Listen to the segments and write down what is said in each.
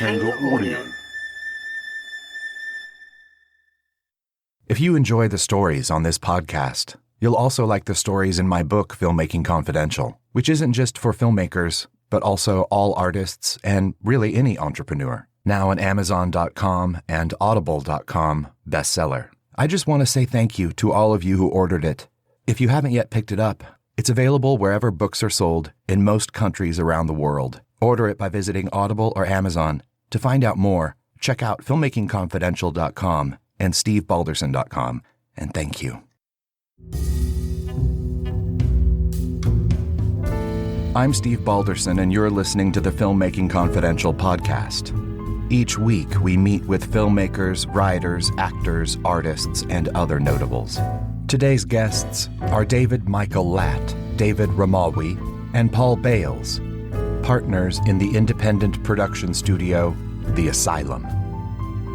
Audio. If you enjoy the stories on this podcast, you'll also like the stories in my book, Filmmaking Confidential, which isn't just for filmmakers, but also all artists and really any entrepreneur. Now an Amazon.com and Audible.com bestseller. I just want to say thank you to all of you who ordered it. If you haven't yet picked it up, it's available wherever books are sold in most countries around the world. Order it by visiting Audible or Amazon. To find out more, check out filmmakingconfidential.com and stevebalderson.com. And thank you. I'm Steve Balderson, and you're listening to the Filmmaking Confidential podcast. Each week, we meet with filmmakers, writers, actors, artists, and other notables. Today's guests are David Michael Latt, David Ramawi, and Paul Bales, partners in the independent production studio, The Asylum.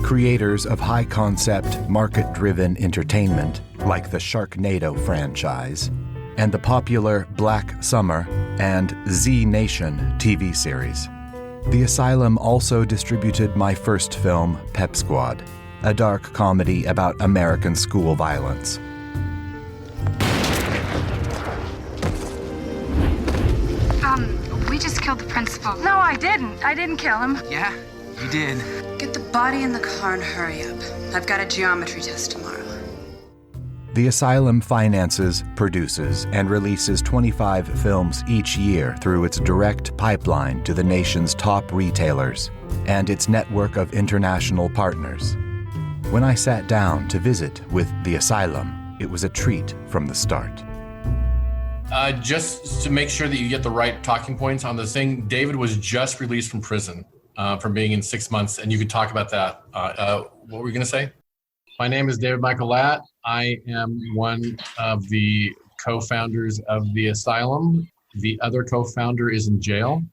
Creators of high-concept, market-driven entertainment like the Sharknado franchise and the popular Black Summer and Z Nation TV series. The Asylum also distributed my first film, Pep Squad, a dark comedy about American school violence. We just killed the principal. No, I didn't. I didn't kill him. Yeah, you did. Get the body in the car and hurry up. I've got a geometry test tomorrow. The Asylum finances, produces, and releases 25 films each year through its direct pipeline to the nation's top retailers and its network of international partners. When I sat down to visit with The Asylum, it was a treat from the start. Just to make sure that you get the right talking points on this thing, David was just released from prison from being in 6 months, and you could talk about that. What were you going to say? My name is David Michael Latt. I am one of the co-founders of The Asylum. The other co-founder is in jail.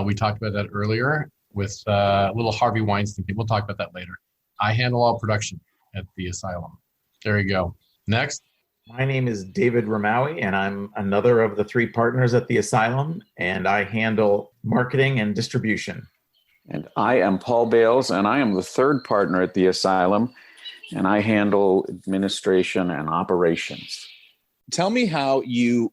We talked about that earlier with little Harvey Weinstein. We'll talk about that later. I handle all production at The Asylum. There you go. Next. My name is David Ramawi, and I'm another of the three partners at The Asylum, and I handle marketing and distribution. And I am Paul Bales, and I am the third partner at The Asylum, and I handle administration and operations. Tell me how you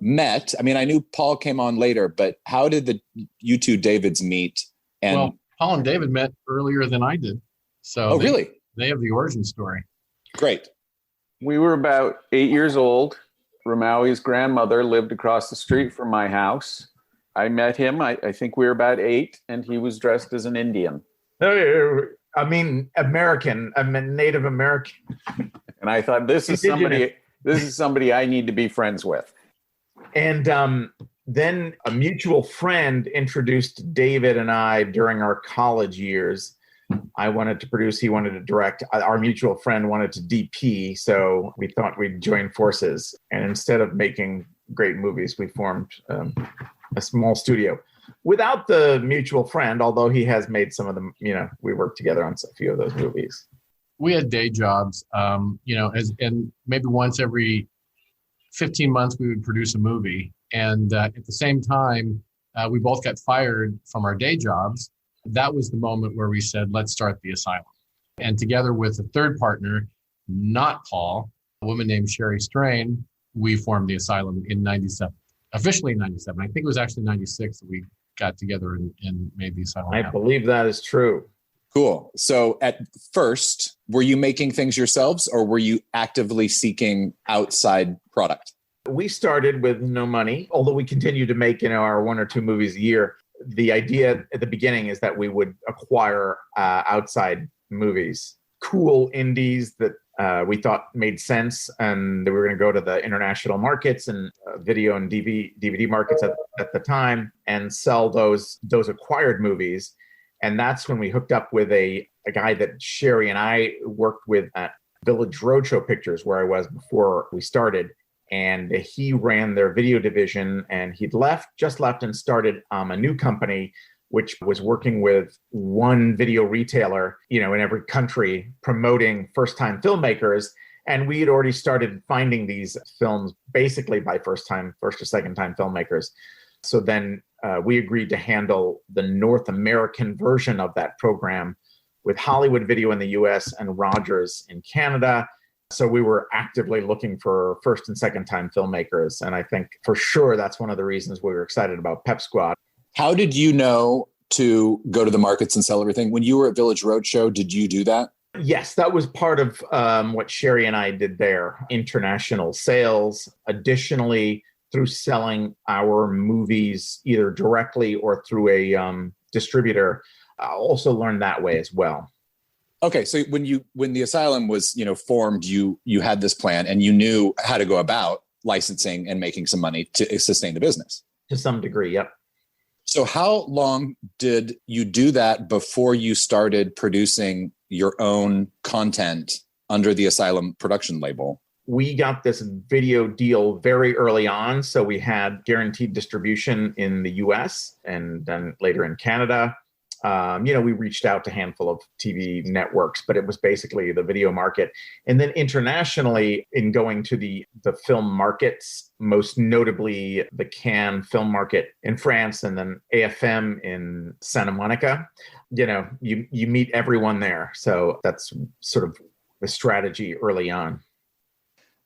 met. I mean, I knew Paul came on later, but how did you two Davids meet? And well, Paul and David met earlier than I did. So really? They have the origin story. Great. We were about 8 years old. Ramawi's grandmother lived across the street from my house. I met him. I think we were about 8, and he was dressed as an Indian. I mean, American. I'm a Native American. And I thought, this is somebody I need to be friends with. And then a mutual friend introduced David and I during our college years. I wanted to produce, he wanted to direct. Our mutual friend wanted to DP, so we thought we'd join forces. And instead of making great movies, we formed a small studio. Without the mutual friend, although he has made some of them, we worked together on a few of those movies. We had day jobs, and maybe once every 15 months we would produce a movie. And at the same time, we both got fired from our day jobs. That was the moment where we said, let's start The Asylum. And together with a third partner, not Paul, a woman named Sherry Strain, we formed The Asylum in 97. Officially in 97. I think it was actually 96 that we got together and made The Asylum I happen. believe that is true. Cool. So at first, were you making things yourselves, or were you actively seeking outside product? We started with no money, although we continue to make our 1 or 2 movies a year. The idea at the beginning is that we would acquire outside movies, cool indies that we thought made sense, and that we were going to go to the international markets and video and DVD markets at the time and sell those acquired movies. And that's when we hooked up with a guy that Sherry and I worked with at Village Roadshow Pictures, where I was before we started. And he ran their video division, and he'd just left and started a new company, which was working with one video retailer, in every country, promoting first-time filmmakers. And we had already started finding these films basically by first or second-time filmmakers. So then we agreed to handle the North American version of that program with Hollywood Video in the US and Rogers in Canada. So we were actively looking for first and second time filmmakers. And I think for sure that's one of the reasons we were excited about Pep Squad. How did you know to go to the markets and sell everything? When you were at Village Roadshow, did you do that? Yes, that was part of what Sherry and I did there, international sales. Additionally, through selling our movies either directly or through a distributor, I also learned that way as well. Okay, so when the Asylum was, formed, you had this plan and you knew how to go about licensing and making some money to sustain the business. To some degree, yep. So how long did you do that before you started producing your own content under the Asylum production label? We got this video deal very early on. So we had guaranteed distribution in the US and then later in Canada. We reached out to a handful of TV networks, but it was basically the video market. And then internationally, in going to the film markets, most notably the Cannes film market in France and then AFM in Santa Monica, you meet everyone there. So that's sort of the strategy early on.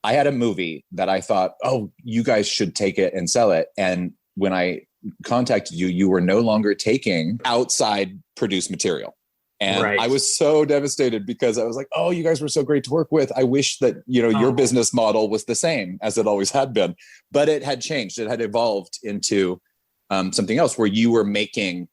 I had a movie that I thought, oh, you guys should take it and sell it. And when I contacted you, you were no longer taking outside produced material. And right. I was so devastated because I was like, oh, you guys were so great to work with. I wish that, your business model was the same as it always had been, but it had changed. It had evolved into something else where you were making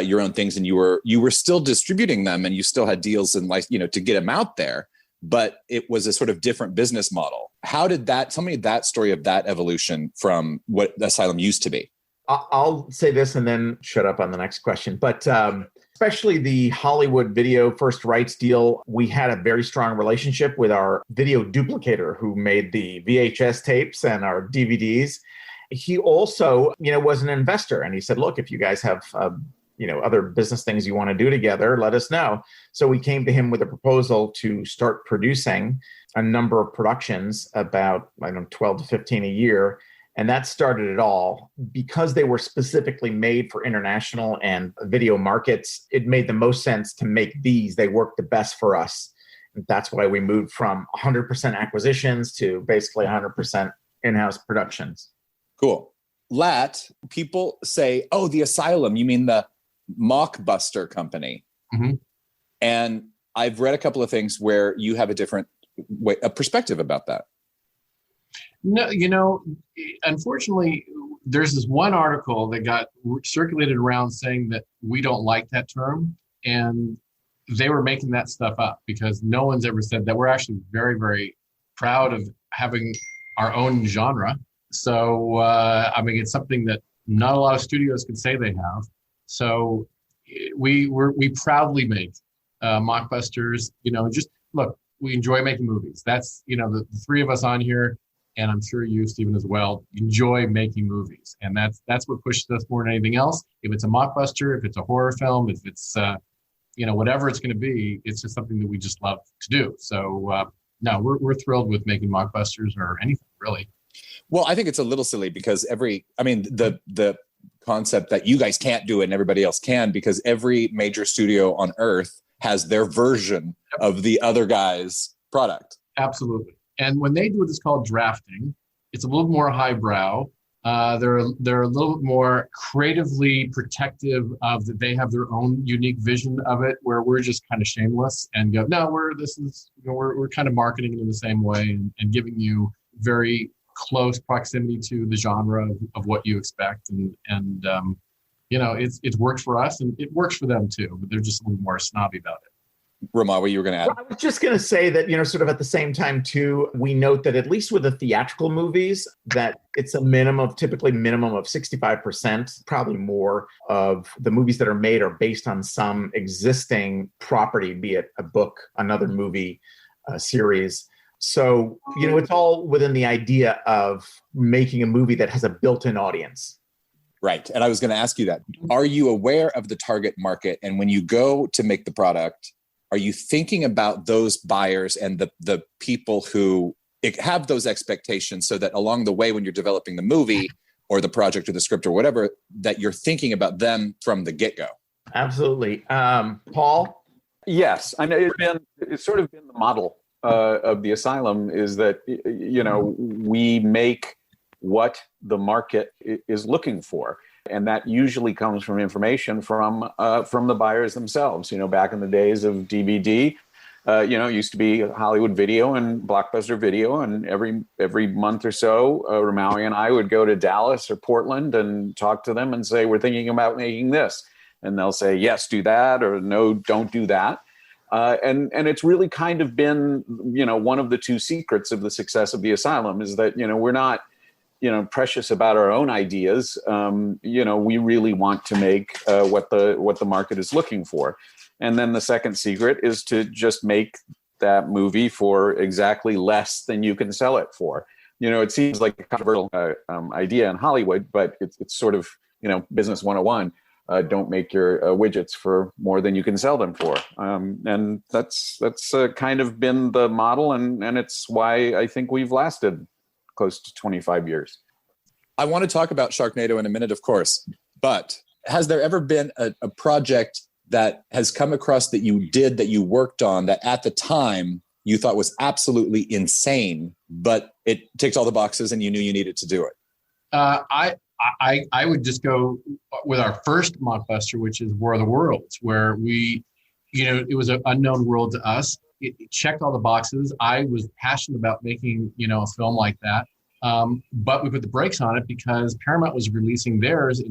your own things and you were still distributing them and you still had deals and to get them out there, but it was a sort of different business model. How did tell me that story of that evolution from what Asylum used to be? I'll say this and then shut up on the next question. But especially the Hollywood Video first rights deal, we had a very strong relationship with our video duplicator who made the VHS tapes and our DVDs. He also, was an investor. And he said, look, if you guys have, other business things you want to do together, let us know. So we came to him with a proposal to start producing a number of productions, about 12 to 15 a year. And that started it all. Because they were specifically made for international and video markets, it made the most sense to make these. They worked the best for us. And that's why we moved from 100% acquisitions to basically 100% in-house productions. Cool. Lat, people say, oh, the Asylum, you mean the Mockbuster company. Mm-hmm. And I've read a couple of things where you have a perspective about that. No, unfortunately, there's this one article that got circulated around saying that we don't like that term. And they were making that stuff up because no one's ever said that. We're actually very, very proud of having our own genre. So, it's something that not a lot of studios can say they have. So we proudly make mockbusters, just look, we enjoy making movies. That's, the three of us on here, and I'm sure you, Stephen, as well, enjoy making movies. And that's what pushes us more than anything else. If it's a mockbuster, if it's a horror film, if it's, whatever it's going to be, it's just something that we just love to do. So, no, we're thrilled with making mockbusters or anything, really. Well, I think it's a little silly because the concept that you guys can't do it and everybody else can, because every major studio on earth has their version of the other guy's product. Absolutely. And when they do what is called drafting, it's a little more highbrow. They're a little bit more creatively protective of that. They have their own unique vision of it, where we're just kind of shameless and go, no, we're kind of marketing it in the same way and giving you very close proximity to the genre of what you expect. And it's worked for us and it works for them too, but they're just a little more snobby about it. Roma, what you were going to add? Well, I was just going to say that, sort of at the same time too, we note that at least with the theatrical movies, that it's typically minimum of 65%, probably more of the movies that are made are based on some existing property, be it a book, another movie, a series. So, it's all within the idea of making a movie that has a built-in audience. Right. And I was going to ask you that. Are you aware of the target market? And when you go to make the product, are you thinking about those buyers and the people who have those expectations so that along the way, when you're developing the movie, or the project or the script or whatever, that you're thinking about them from the get-go. Absolutely. Paul? Yes, I know it's sort of been the model of the Asylum, is that, we make what the market is looking for. And that usually comes from information from the buyers themselves. Back in the days of DVD, it used to be Hollywood Video and Blockbuster Video. And every month or so, Ramaui and I would go to Dallas or Portland and talk to them and say, we're thinking about making this. And they'll say, yes, do that, or no, don't do that. And it's really kind of been, one of the two secrets of the success of the Asylum is that, we're not, precious about our own ideas. We really want to make what the market is looking for. And then the second secret is to just make that movie for exactly less than you can sell it for. It seems like a controversial idea in Hollywood, but it's sort of, business 101. Don't make your widgets for more than you can sell them for. And that's kind of been the model. And it's why I think we've lasted close to 25 years. I want to talk about Sharknado in a minute, of course, but has there ever been a project that has come across that you worked on that at the time you thought was absolutely insane, but it ticked all the boxes and you knew you needed to do it? I would just go with our first mockbuster, which is War of the Worlds, where it was an unknown world to us. It checked all the boxes. I was passionate about making, a film like that. But we put the brakes on it because Paramount was releasing theirs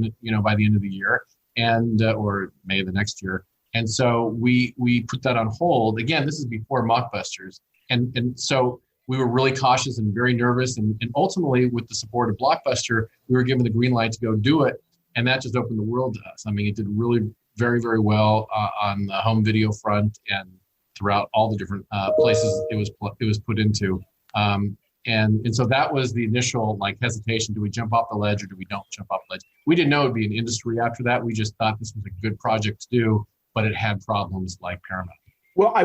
by the end of the year or May of the next year. And so we put that on hold. Again, this is before mockbusters. And so we were really cautious and very nervous. And ultimately, with the support of Blockbuster, we were given the green light to go do it. And that just opened the world to us. I mean, it did really very, very well on the home video front and throughout all the different places it was put into. And so that was the initial hesitation. Do we jump off the ledge or do we don't jump off the ledge? We didn't know it'd be an industry after that. We just thought this was a good project to do, but it had problems like Paramount. Well, I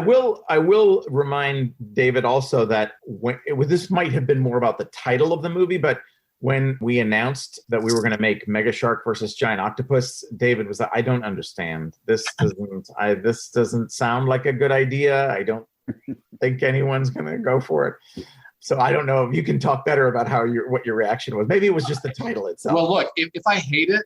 will remind David also that this might have been more about the title of the movie, but when we announced that we were going to make Mega Shark versus Giant Octopus, David was like, I don't understand. This doesn't sound like a good idea. I don't think anyone's going to go for it. So I don't know if you can talk better about what your reaction was. Maybe it was just the title itself. Well, look, if I hate it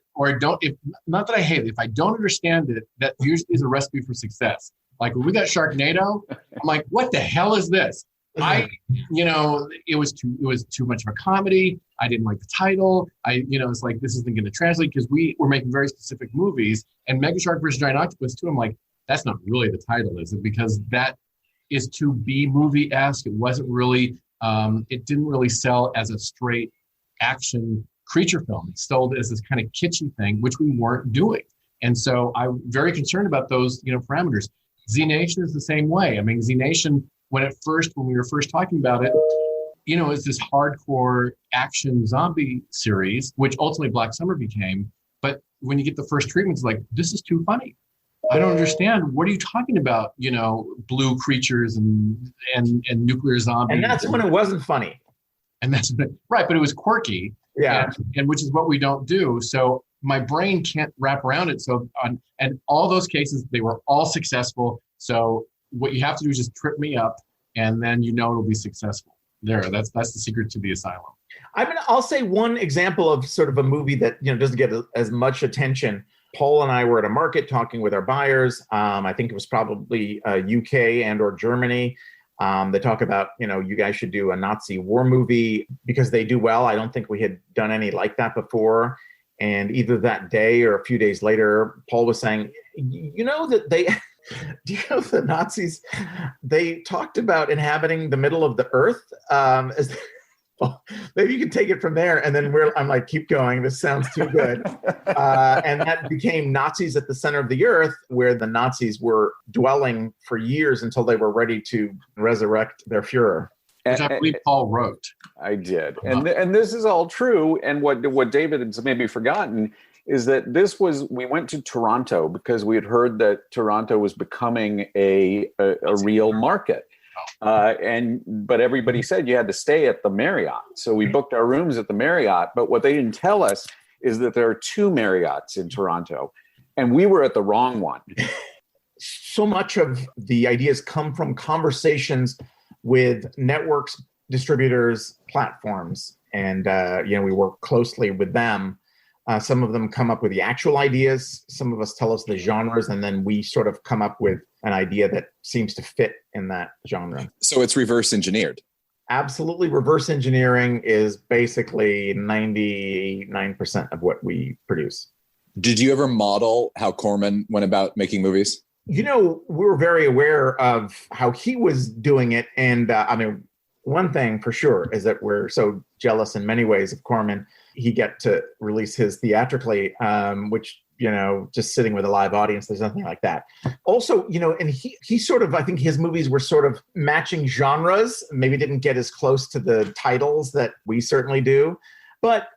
not that I hate it, if I don't understand it, that usually is a recipe for success. Like when we got Sharknado, I'm like, what the hell is this? It was too much of a comedy. I didn't like the title. It's like, this isn't going to translate because we were making very specific movies. And Mega Shark versus Giant Octopus too, I'm like, that's not really the title, is it? Because that is too B movie-esque. It wasn't really, it didn't really sell as a straight action creature film. It sold as this kind of kitschy thing, which we weren't doing. And so I'm very concerned about those, parameters. Z Nation is the same way. I mean, Z Nation, when we were first talking about it, it's this hardcore action zombie series, which ultimately Black Summer became. But when you get the first treatment, it's like, this is too funny. I don't understand. What are you talking about? Blue creatures and nuclear zombies. And that's when it wasn't funny. And that's right, but it was quirky. Yeah. And which is what we don't do. So my brain can't wrap around it. So and all those cases, they were all successful. So what you have to do is just trip me up, and then it'll be successful. That's the secret to the Asylum. I'll say one example of sort of a movie that doesn't get as much attention. Paul and I were at a market talking with our buyers. I think it was probably UK and or Germany. They talk about, you guys should do a Nazi war movie because they do well. I don't think we had done any like that before. And either that day or a few days later, Paul was saying, that do you know the Nazis, they talked about inhabiting the middle of the earth. Maybe you can take it from there. And then I'm like, keep going. This sounds too good. And that became Nazis at the Center of the Earth, where the Nazis were dwelling for years until they were ready to resurrect their Fuhrer. Which I believe Paul wrote. I did. And this is all true. And what David has maybe forgotten is that we went to Toronto because we had heard that Toronto was becoming a real market. But everybody said you had to stay at the Marriott. So we booked our rooms at the Marriott. But what they didn't tell us is that there are 2 Marriotts in Toronto, and we were at the wrong one. So much of the ideas come from conversations with networks, distributors, platforms, and we work closely with them. Some of them come up with the actual ideas. Some of us tell us the genres, and then we sort of come up with an idea that seems to fit in that genre. So it's reverse engineered. Absolutely. Reverse engineering is basically 99% of what we produce. Did you ever model how Corman went about making movies? We were very aware of how he was doing it. And one thing for sure is that we're so jealous in many ways of Corman. He got to release his theatrically, which, just sitting with a live audience, there's nothing like that. Also, and he sort of, I think his movies were sort of matching genres, maybe didn't get as close to the titles that we certainly do. But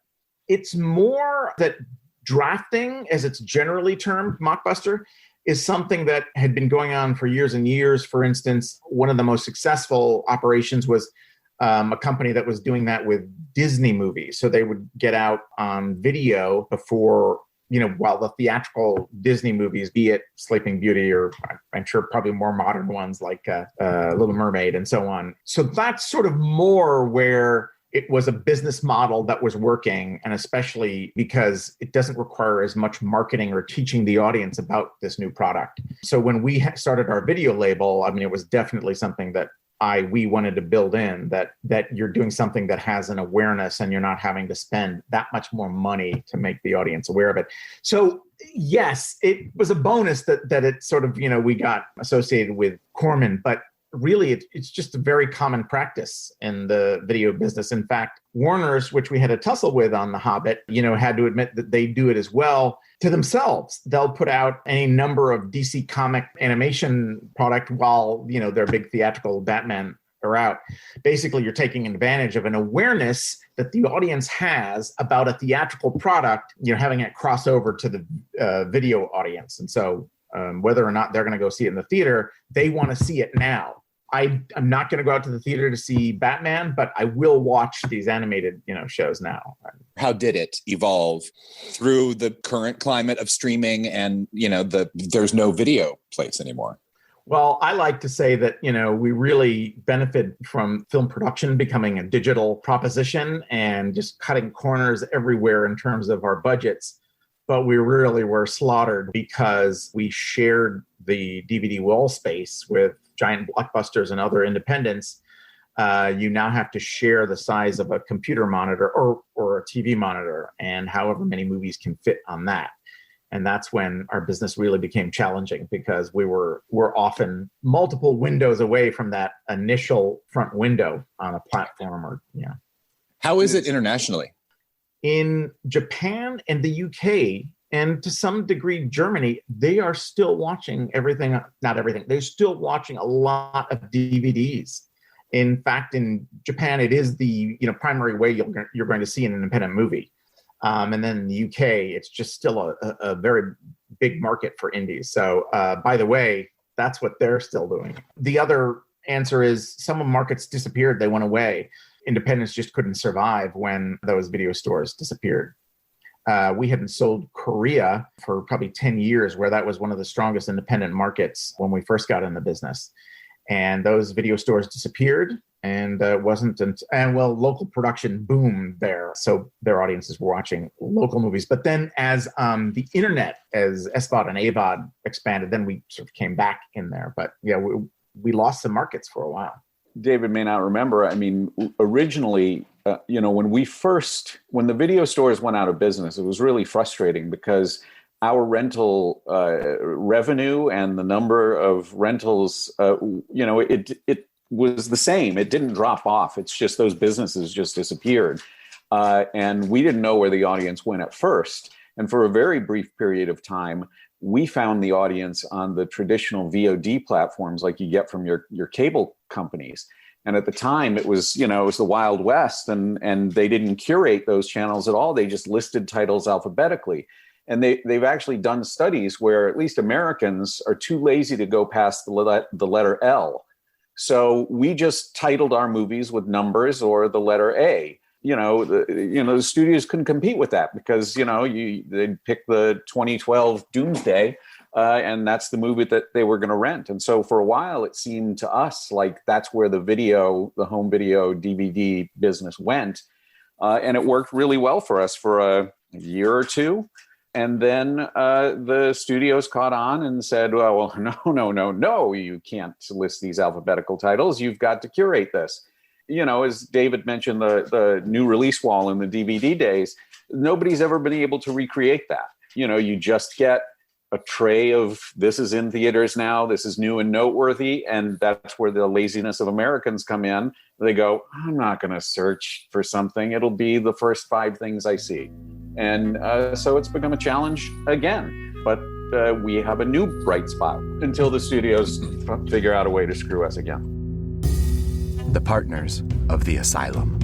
it's more that drafting, as it's generally termed, mockbuster, is something that had been going on for years and years. For instance, one of the most successful operations was a company that was doing that with Disney movies. So they would get out on video before, while the theatrical Disney movies, be it Sleeping Beauty or I'm sure probably more modern ones like Little Mermaid and so on. So that's sort of more where it was a business model that was working, and especially because it doesn't require as much marketing or teaching the audience about this new product. So when we started our video label, it was definitely something that we wanted to build in, that you're doing something that has an awareness and you're not having to spend that much more money to make the audience aware of it. So yes, it was a bonus that it sort of, we got associated with Corman, but really, it's just a very common practice in the video business. In fact, Warner's, which we had a tussle with on The Hobbit, had to admit that they do it as well to themselves. They'll put out any number of DC comic animation product while, their big theatrical Batman are out. Basically, you're taking advantage of an awareness that the audience has about a theatrical product, having it cross over to the video audience. And so whether or not they're going to go see it in the theater, they want to see it now. I'm not going to go out to the theater to see Batman, but I will watch these animated, shows now. How did it evolve through the current climate of streaming and, there's no video place anymore? Well, I like to say that, we really benefit from film production becoming a digital proposition and just cutting corners everywhere in terms of our budgets. But we really were slaughtered because we shared the DVD wall space with giant blockbusters and other independents. You now have to share the size of a computer monitor or a TV monitor, and however many movies can fit on that. And that's when our business really became challenging, because we're often multiple windows away from that initial front window on a platform. How is it internationally? In Japan and the UK, and to some degree Germany, they are still watching everything, not everything, they're still watching a lot of DVDs. In fact, in Japan, it is the primary way you're going to see an independent movie. And then in the UK, it's just still a very big market for indies. So by the way, that's what they're still doing. The other answer is some of the markets disappeared, they went away. Independents just couldn't survive when those video stores disappeared. We hadn't sold Korea for probably 10 years, where that was one of the strongest independent markets when we first got in the business. And those video stores disappeared, and local production boomed there. So their audiences were watching local movies. But then as the internet, as SVOD and AVOD expanded, then we sort of came back in there. But yeah, we lost some markets for a while. David may not remember. Originally, when the video stores went out of business, it was really frustrating because our rental revenue and the number of rentals, it was the same. It didn't drop off. It's just those businesses just disappeared. And we didn't know where the audience went at first. And for a very brief period of time, we found the audience on the traditional VOD platforms like you get from your cable companies. And at the time, it was the Wild West, and they didn't curate those channels at all. They just listed titles alphabetically. And they've actually done studies where at least Americans are too lazy to go past the letter L. So we just titled our movies with numbers or the letter A. The studios couldn't compete with that because, they'd pick the 2012 Doomsday, and that's the movie that they were going to rent. And so for a while, it seemed to us like that's where the home video DVD business went. And it worked really well for us for a year or two. And then the studios caught on and said, well, no, you can't list these alphabetical titles. You've got to curate this. As David mentioned, the new release wall in the DVD days, nobody's ever been able to recreate that. You just get a tray of this is in theaters now, this is new and noteworthy, and that's where the laziness of Americans come in. They go, I'm not going to search for something. It'll be the first 5 things I see. And so it's become a challenge again. But we have a new bright spot until the studios figure out a way to screw us again. The partners of the Asylum.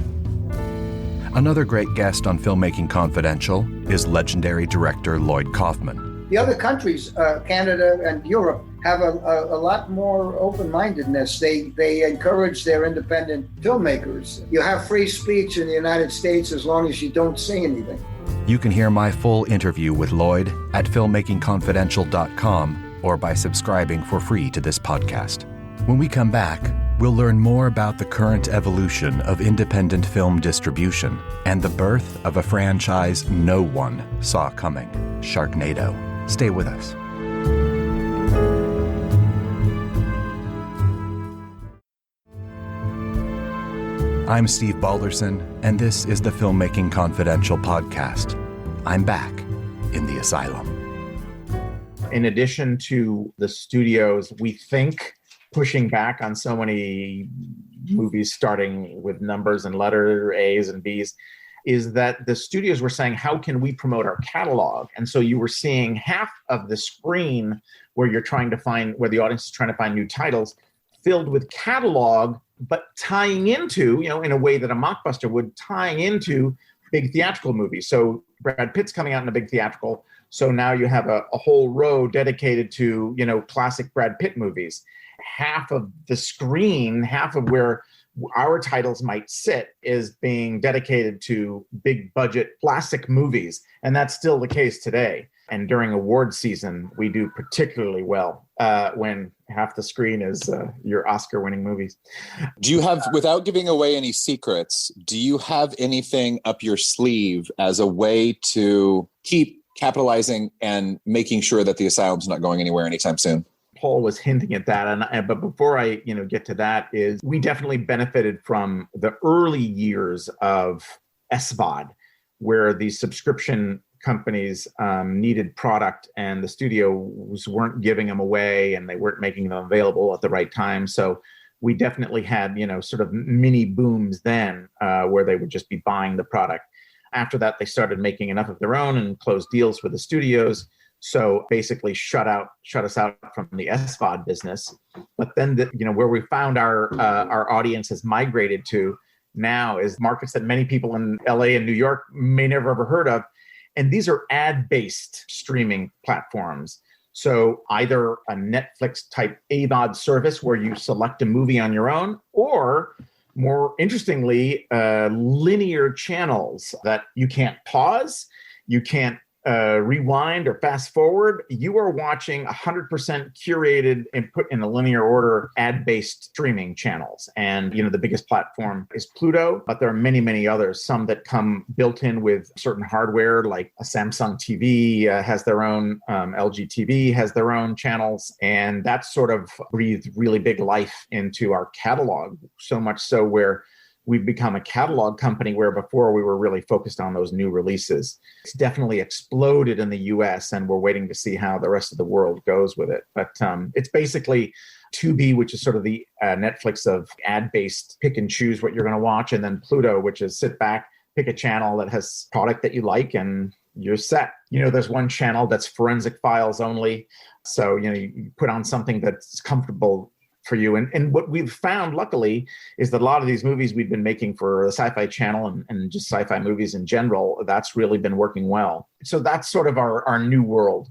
Another great guest on Filmmaking Confidential is legendary director Lloyd Kaufman. The other countries, Canada and Europe, have a lot more open-mindedness. They encourage their independent filmmakers. You have free speech in the United States as long as you don't say anything. You can hear my full interview with Lloyd at filmmakingconfidential.com or by subscribing for free to this podcast. When we come back, we'll learn more about the current evolution of independent film distribution and the birth of a franchise no one saw coming, Sharknado. Stay with us. I'm Steve Balderson, and this is the Filmmaking Confidential podcast. I'm back in the Asylum. In addition to the studios, we think pushing back on so many movies starting with numbers and letter A's and B's, is that the studios were saying, how can we promote our catalog? And so you were seeing half of the screen where the audience is trying to find new titles filled with catalog, but tying into, in a way that a mockbuster would, tying into big theatrical movies. So Brad Pitt's coming out in a big theatrical. So now you have a whole row dedicated to, classic Brad Pitt movies. Half of the screen, half of where our titles might sit is being dedicated to big budget classic movies. And that's still the case today. And during award season, we do particularly well when half the screen is your Oscar-winning movies. Do you have, without giving away any secrets, do you have anything up your sleeve as a way to keep capitalizing and making sure that the Asylum's not going anywhere anytime soon? Paul was hinting at that, but before I get to that, is we definitely benefited from the early years of SVOD, where the subscription companies needed product and the studios weren't giving them away and they weren't making them available at the right time. So we definitely had sort of mini booms then where they would just be buying the product. After that, they started making enough of their own and closed deals with the studios. So basically shut us out from the SVOD business. But then where we found our audience has migrated to now is markets that many people in LA and New York may never ever heard of. And these are ad-based streaming platforms. So either a Netflix type AVOD service where you select a movie on your own, or more interestingly, linear channels that you can't pause, you can't rewind or fast forward. You are watching 100% curated and put in a linear order ad-based streaming channels. And the biggest platform is Pluto, but there are many, many others. Some that come built in with certain hardware, like a Samsung TV has their own, LG TV has their own channels, and that's sort of breathed really big life into our catalog. So much so where we've become a catalog company where before we were really focused on those new releases. It's definitely exploded in the US, and we're waiting to see how the rest of the world goes with it. But it's basically Tubi, which is sort of the Netflix of ad-based pick and choose what you're going to watch, and then Pluto, which is sit back, pick a channel that has product that you like, and you're set. There's one channel that's forensic files only. So, you put on something that's comfortable for you. And what we've found, luckily, is that a lot of these movies we've been making for the Sci-Fi Channel and just sci-fi movies in general, that's really been working well. So that's sort of our new world.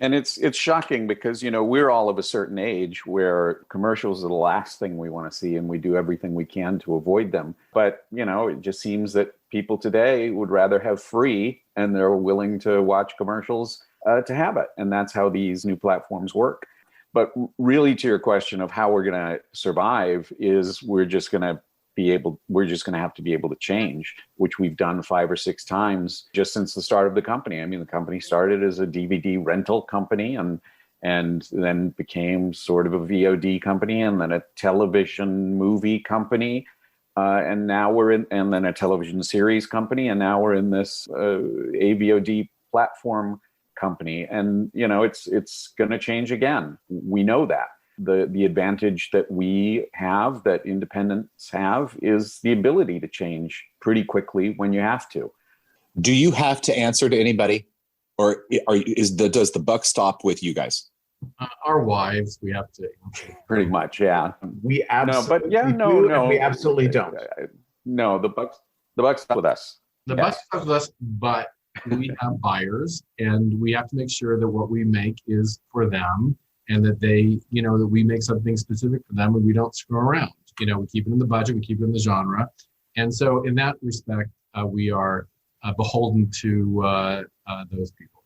And it's shocking because, we're all of a certain age where commercials are the last thing we want to see, and we do everything we can to avoid them. But, it just seems that people today would rather have free, and they're willing to watch commercials to have it. And that's how these new platforms work. But really, to your question of how we're going to survive, is we're just going to have to be able to change, which we've done 5 or 6 times just since the start of the company. I mean, the company started as a DVD rental company and then became sort of a VOD company, and then a television movie company. And then a television series company. And now we're in this AVOD platform company. And, it's going to change again. We know that. The advantage that we have, that independents have, is the ability to change pretty quickly when you have to. Do you have to answer to anybody, or does the buck stop with you guys? Our wives, we have to answer. Pretty much, yeah. We absolutely do. We absolutely don't. No, the buck stops with us. The buck stops with us, but we have buyers, and we have to make sure that what we make is for them. And that they, that we make something specific for them, and we don't screw around. We keep it in the budget, we keep it in the genre. And so in that respect, we are beholden to those people.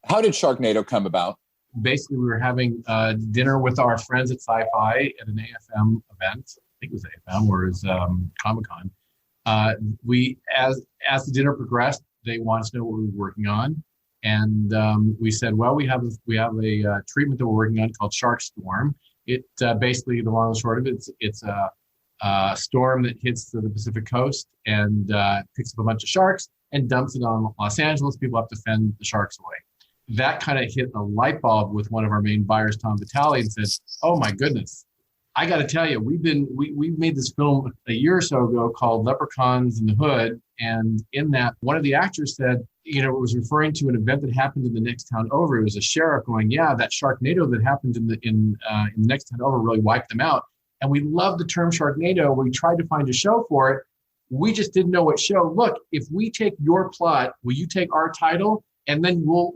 How did Sharknado come about? Basically, we were having dinner with our friends at SYFY at an AFM event. I think it was AFM, or it was Comic-Con. We, as the dinner progressed, they wanted to know what we were working on. And we said, well, we have a treatment that we're working on called Shark Storm. It basically, the long and short of it, it's a storm that hits the Pacific coast and picks up a bunch of sharks and dumps it on Los Angeles. People have to fend the sharks away. That kind of hit a light bulb with one of our main buyers, Tom Vitale, and said, oh my goodness, I got to tell you, we made this film a year or so ago called Leprechauns in the Hood. And in that, one of the actors said, it was referring to an event that happened in the next town over. It was a sheriff going, yeah, that Sharknado that happened in the next town over really wiped them out. And we love the term Sharknado. We tried to find a show for it. We just didn't know what show. Look, if we take your plot, will you take our title? And then we'll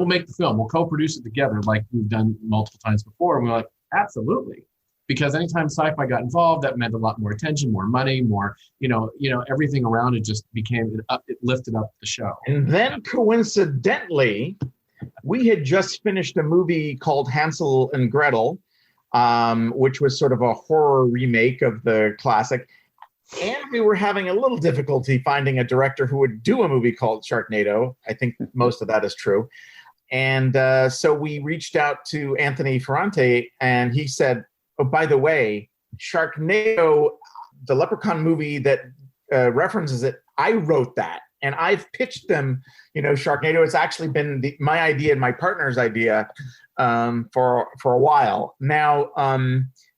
make the film. We'll co-produce it together like we've done multiple times before. And we're like, absolutely. Because anytime SYFY got involved, that meant a lot more attention, more money, more, everything around it just it lifted up the show. And then coincidentally, we had just finished a movie called Hansel and Gretel, which was sort of a horror remake of the classic. And we were having a little difficulty finding a director who would do a movie called Sharknado. I think most of that is true. And so we reached out to Anthony Ferrante, and he said, oh, by the way, Sharknado, the Leprechaun movie that references it, I wrote that. And I've pitched them, Sharknado. It's actually been my idea and my partner's idea for a while. Now,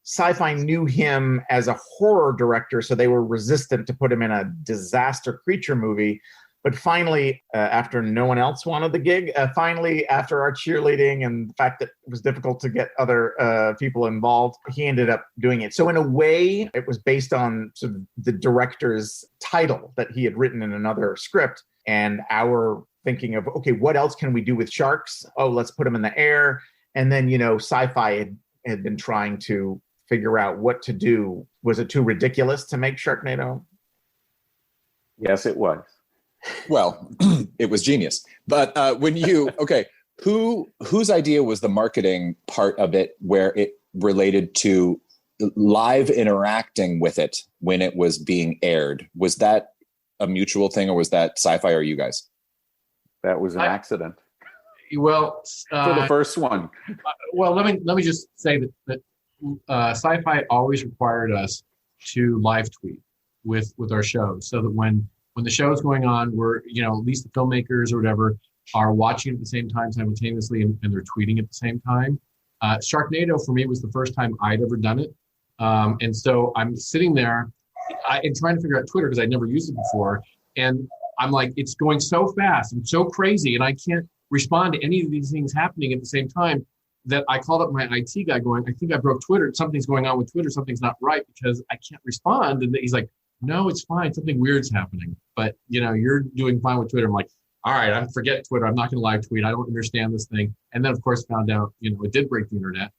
SYFY knew him as a horror director, so they were resistant to put him in a disaster creature movie. But finally, after no one else wanted the gig, finally, after our cheerleading and the fact that it was difficult to get other people involved, he ended up doing it. So in a way, it was based on sort of the director's title that he had written in another script, and our thinking of, okay, what else can we do with sharks? Oh, let's put them in the air. And then, SYFY had been trying to figure out what to do. Was it too ridiculous to make Sharknado? Yes, it was. Well, it was genius. But whose idea was the marketing part of it, where it related to live interacting with it when it was being aired? Was that a mutual thing, or was that SYFY or you guys? That was an accident. Well, for the first one. Well, let me just say that SYFY always required us to live tweet with our shows, so that when the show is going on, we're, at least the filmmakers or whatever are watching at the same time simultaneously, and they're tweeting at the same time. Sharknado for me was the first time I'd ever done it. And so I'm sitting there and trying to figure out Twitter, because I'd never used it before. And I'm like, it's going so fast and so crazy, and I can't respond to any of these things happening at the same time, that I called up my IT guy going, I think I broke Twitter. Something's going on with Twitter. Something's not right, because I can't respond. And he's like, no, it's fine. Something weird's happening. But, you're doing fine with Twitter. I'm like, all right, I forget Twitter. I'm not going to live tweet. I don't understand this thing. And then, of course, found out, it did break the internet.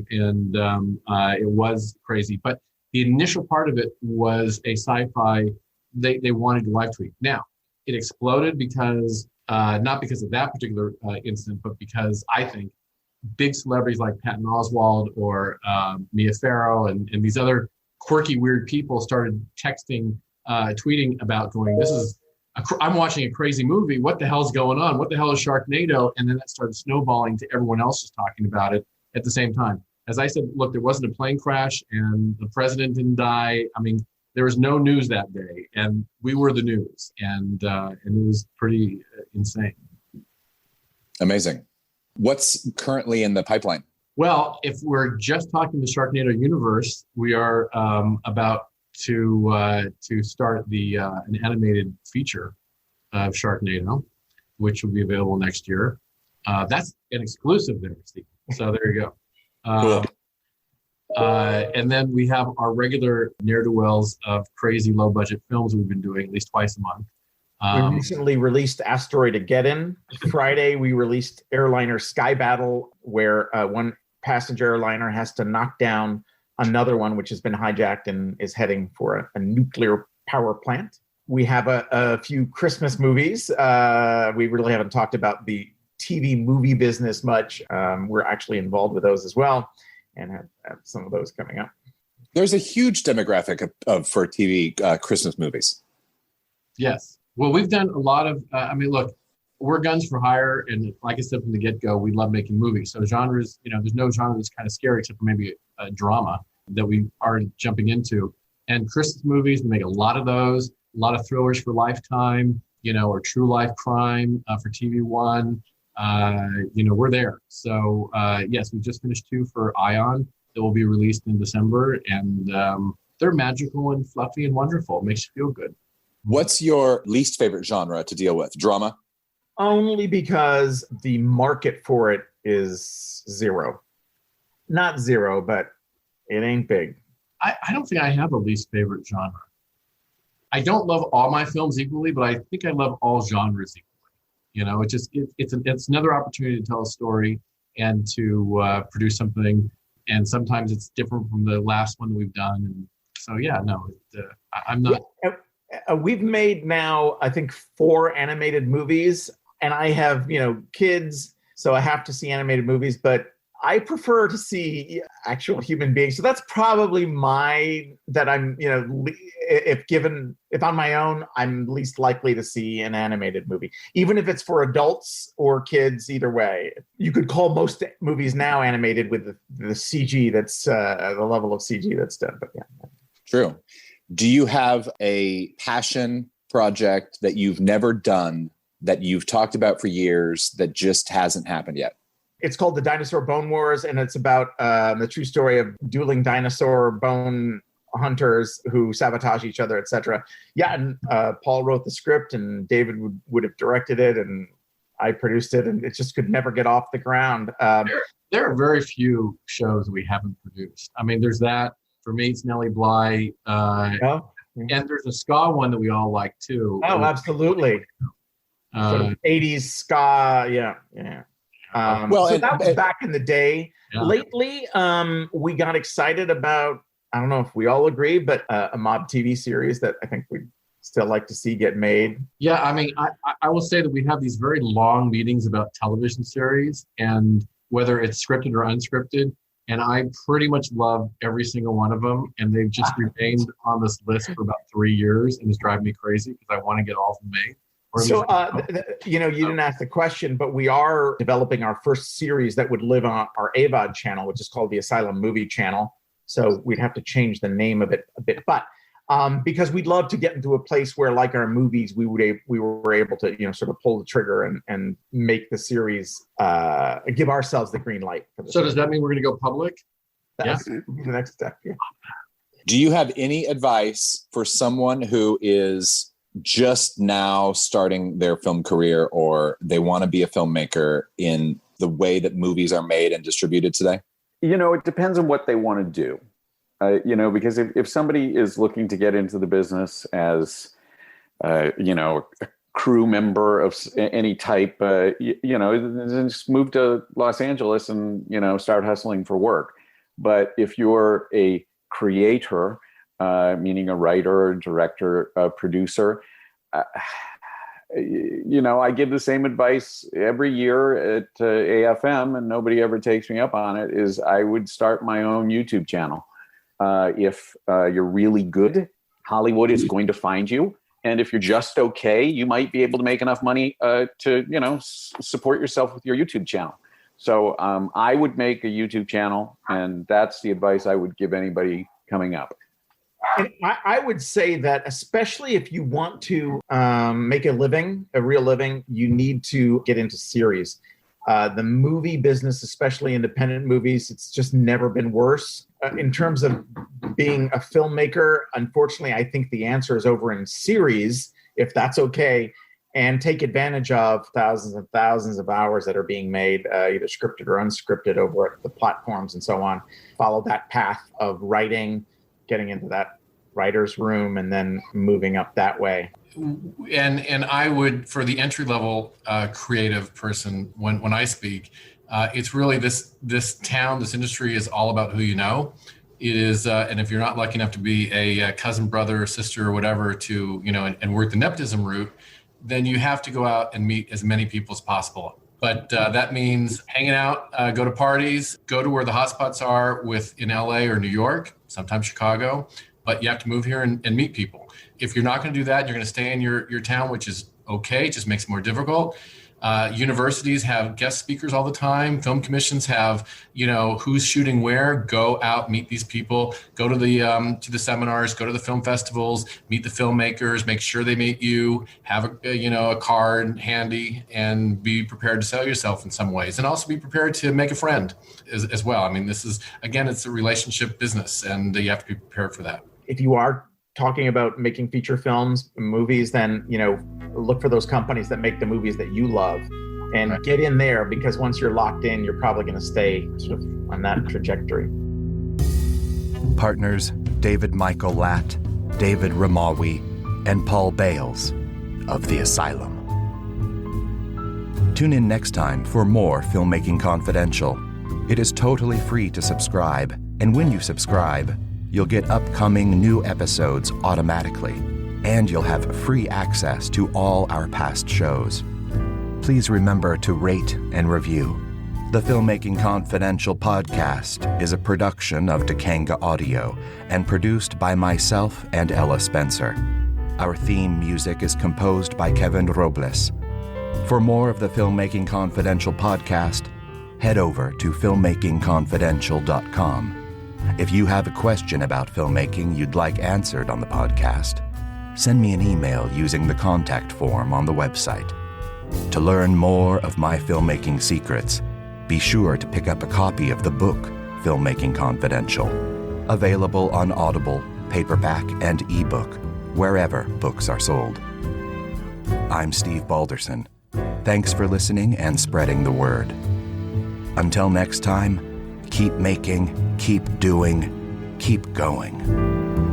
It was crazy. But the initial part of it was a SYFY. They wanted to live tweet. Now, it exploded because, not because of that particular incident, but because I think big celebrities like Patton Oswalt or Mia Farrow and these other quirky, weird people started texting, tweeting about going, I'm watching a crazy movie. What the hell's going on? What the hell is Sharknado? And then that started snowballing to everyone else just talking about it at the same time. As I said, look, there wasn't a plane crash and the president didn't die. I mean, there was no news that day, and we were the news, and it was pretty insane. Amazing. What's currently in the pipeline? Well, if we're just talking the Sharknado universe, we are about to start an animated feature of Sharknado, which will be available next year. That's an exclusive there, Steve. So there you go. Cool. And then we have our regular ne'er-do-wells of crazy low-budget films we've been doing at least twice a month. We recently released Asteroid Ageddon. Friday, we released Airliner Sky Battle, where one passenger airliner has to knock down another one, which has been hijacked and is heading for a nuclear power plant. We have a few Christmas movies. We really haven't talked about the TV movie business much. We're actually involved with those as well, and have some of those coming up. There's a huge demographic for TV Christmas movies. Yes. Well, we've done a lot of, look, we're guns for hire. And like I said from the get-go, we love making movies. So genres, there's no genre that's kind of scary except for maybe a drama that we are jumping into. And Christmas movies, we make a lot of those, a lot of thrillers for Lifetime, or true life crime for TV One. We're there. So yes, we just finished 2 for Ion that will be released in December. And they're magical and fluffy and wonderful. It makes you feel good. What's your least favorite genre to deal with? Drama? Only because the market for it is zero. Not zero, but it ain't big. I don't think I have a least favorite genre. I don't love all my films equally, but I think I love all genres equally. It's another opportunity to tell a story and to produce something. And sometimes it's different from the last one that we've done. And so, I'm not. Yeah. We've made now, I think, 4 animated movies, and I have, kids, so I have to see animated movies, but I prefer to see actual human beings. So that's probably that I'm, if on my own, I'm least likely to see an animated movie, even if it's for adults or kids, either way. You could call most movies now animated with the CG that's the level of CG that's done, but yeah. True. Do you have a passion project that you've never done, that you've talked about for years, that just hasn't happened yet? It's called The Dinosaur Bone Wars, and it's about the true story of dueling dinosaur bone hunters who sabotage each other, etc. Yeah, and Paul wrote the script, and David would have directed it, and I produced it, and it just could never get off the ground. There are very few shows we haven't produced. There's that. For me, it's Nellie Bly. And there's a ska one that we all like, too. Oh, absolutely. Sort of 80s ska, yeah. So that was back in the day. Yeah. Lately, we got excited about, I don't know if we all agree, but a mob TV series that I think we'd still like to see get made. Yeah, I will say that we have these very long meetings about television series and whether it's scripted or unscripted. And I pretty much love every single one of them. And they've just remained on this list for about 3 years. And it's driving me crazy because I want to get all of them made. So, you didn't ask the question, but we are developing our first series that would live on our AVOD channel, which is called the ASYLUM Movie Channel. So we'd have to change the name of it a bit. But because we'd love to get into a place where, like our movies, we were able to, sort of pull the trigger and make the series, give ourselves the green light. For the series. Does that mean we're going to go public? That's the next step. Yeah. Do you have any advice for someone who is just now starting their film career, or they want to be a filmmaker, in the way that movies are made and distributed today? It depends on what they want to do. Because if somebody is looking to get into the business as, crew member of any type, just move to Los Angeles and, start hustling for work. But if you're a creator, meaning a writer, director, producer, I give the same advice every year at AFM, and nobody ever takes me up on it, is I would start my own YouTube channel. If you're really good, Hollywood is going to find you. And if you're just okay, you might be able to make enough money to, support yourself with your YouTube channel. So I would make a YouTube channel, and that's the advice I would give anybody coming up. And I would say that, especially if you want to make a real living, you need to get into series. The movie business, especially independent movies, it's just never been worse. In terms of being a filmmaker, unfortunately, I think the answer is over in series, if that's okay, and take advantage of thousands and thousands of hours that are being made, either scripted or unscripted, over at the platforms and so on. Follow that path of writing, getting into that writer's room, and then moving up that way. And I would, for the entry level creative person, when I speak, it's really this town, this industry is all about who you know. It is, and if you're not lucky enough to be a cousin, brother, or sister, or whatever, to and work the nepotism route, then you have to go out and meet as many people as possible. But that means hanging out, go to parties, go to where the hotspots are in LA or New York, sometimes Chicago. But you have to move here and meet people. If you're not going to do that, you're going to stay in your town, which is okay. It just makes it more difficult. Universities have guest speakers all the time. Film commissions have, who's shooting where. Go out, meet these people. Go to the seminars. Go to the film festivals. Meet the filmmakers. Make sure they meet you. Have a card handy, and be prepared to sell yourself in some ways, and also be prepared to make a friend as well. I mean, this is, again, it's a relationship business, and you have to be prepared for that. If you are talking about making feature films, movies, then, look for those companies that make the movies that you love, and right. Get in there, because once you're locked in, you're probably going to stay sort of on that trajectory. Partners David Michael Latt, David Ramawi, and Paul Bales of The Asylum. Tune in next time for more Filmmaking Confidential. It is totally free to subscribe, and when you subscribe, you'll get upcoming new episodes automatically, and you'll have free access to all our past shows. Please remember to rate and review. The Filmmaking Confidential podcast is a production of Dakanga Audio and produced by myself and Ella Spencer. Our theme music is composed by Kevin Robles. For more of the Filmmaking Confidential podcast, head over to filmmakingconfidential.com. If you have a question about filmmaking you'd like answered on the podcast, send me an email using the contact form on the website. To learn more of my filmmaking secrets, be sure to pick up a copy of the book, Filmmaking Confidential, available on Audible, paperback, and ebook, wherever books are sold. I'm Steve Balderson. Thanks for listening and spreading the word. Until next time, keep making, keep doing, keep going.